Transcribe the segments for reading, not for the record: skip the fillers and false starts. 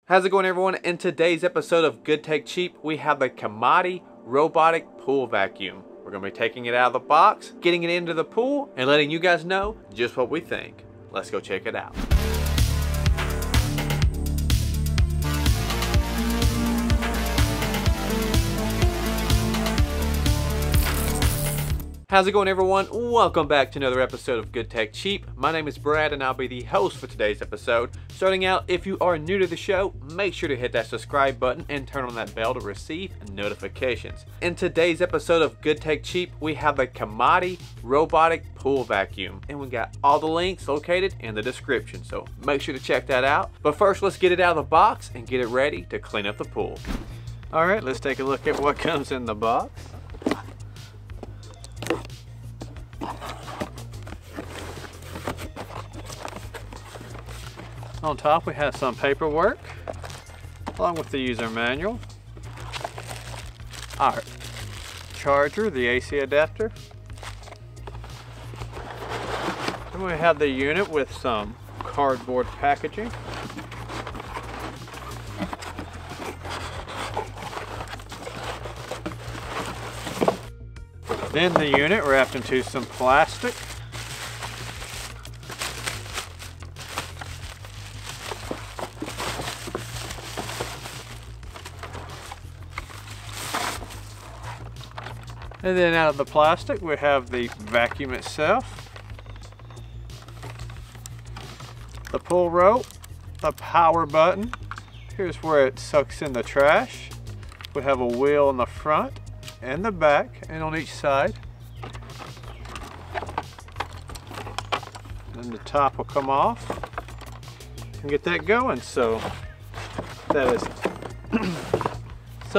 How's it going, everyone? In today's episode of Good Take Cheap, we have the Kalamotti Robotic Pool Vacuum. We're going to be taking it out of the box, getting it into the pool, and letting you guys know just what we think. Let's go check it out. How's it going, everyone? Welcome back to another episode of Good Tech Cheap. My name is Brad and I'll be the host for today's episode. Starting out, if you are new to the show, make sure to hit that subscribe button and turn on that bell to receive notifications. In today's episode of Good Tech Cheap, we have the Kalamotti Robotic Pool Vacuum, and we got all the links located in the description, so make sure to check that out. But first, let's get it out of the box and get it ready to clean up the pool. All right, let's take a look at what comes in the box. On top, we have some paperwork along with the user manual, our charger, the AC adapter, and we have the unit with some cardboard packaging. Then the unit wrapped into some plastic. And then out of the plastic, we have the vacuum itself, the pull rope, the power button. Here's where it sucks in the trash. We have a wheel in the front and the back and on each side. And the top will come off and get that going. So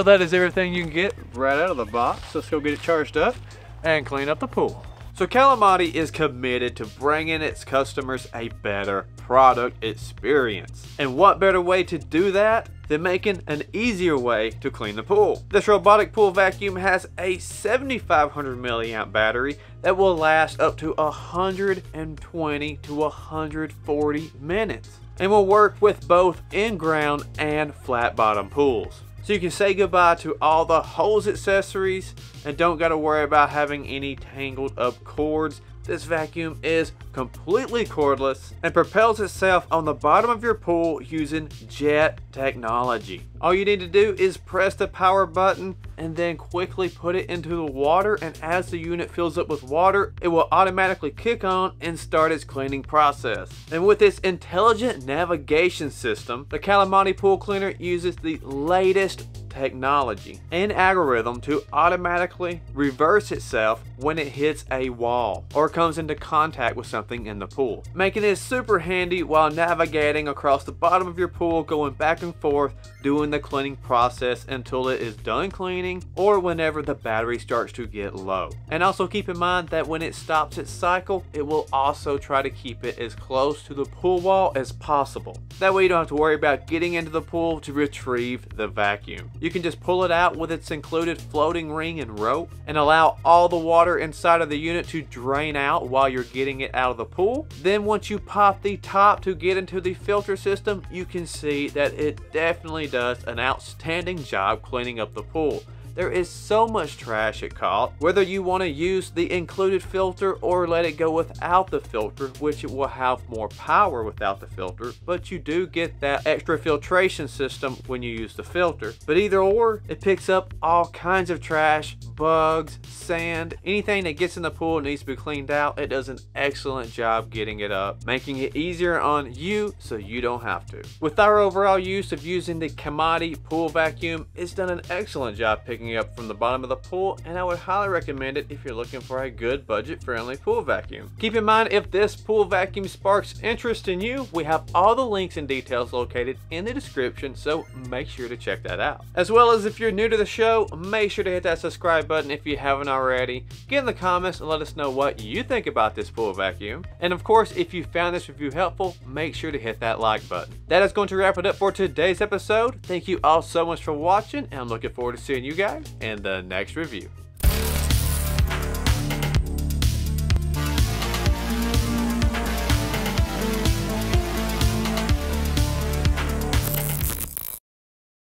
that is everything you can get right out of the box. Let's go get it charged up and clean up the pool. So Kalamotti is committed to bringing its customers a better product experience. And what better way to do that than making an easier way to clean the pool? This robotic pool vacuum has a 7,500 milliamp battery that will last up to 120 to 140 minutes and will work with both in-ground and flat bottom pools. So you can say goodbye to all the hose accessories and don't got to worry about having any tangled up cords. This vacuum is completely cordless and propels itself on the bottom of your pool using jet technology. All you need to do is press the power button and then quickly put it into the water, and as the unit fills up with water, it will automatically kick on and start its cleaning process. And with its intelligent navigation system, the Kalamotti pool cleaner uses the latest technology and algorithm to automatically reverse itself when it hits a wall or comes into contact with something in the pool, making it super handy while navigating across the bottom of your pool, going back and forth doing the cleaning process until it is done cleaning or whenever the battery starts to get low. And also keep in mind that when it stops its cycle, it will also try to keep it as close to the pool wall as possible. That way you don't have to worry about getting into the pool to retrieve the vacuum. You can just pull it out with its included floating ring and rope and allow all the water inside of the unit to drain out while you're getting it out of the pool. Then once you pop the top to get into the filter system, you can see that it definitely does an outstanding job cleaning up the pool. There is so much trash it caught. Whether you want to use the included filter or let it go without the filter, which it will have more power without the filter, but you do get that extra filtration system when you use the filter. But either or, it picks up all kinds of trash, bugs, sand, anything that gets in the pool needs to be cleaned out. It does an excellent job getting it up, making it easier on you so you don't have to. With our overall use of using the Kalamotti pool vacuum, it's done an excellent job picking up from the bottom of the pool, and I would highly recommend it if you're looking for a good budget-friendly pool vacuum. Keep in mind, if this pool vacuum sparks interest in you, we have all the links and details located in the description, so make sure to check that out. As well as, if you're new to the show, make sure to hit that subscribe button if you haven't already. Get in the comments and let us know what you think about this pool vacuum. And of course, if you found this review helpful, make sure to hit that like button. That is going to wrap it up for today's episode. Thank you all so much for watching, and I'm looking forward to seeing you guys in the next review.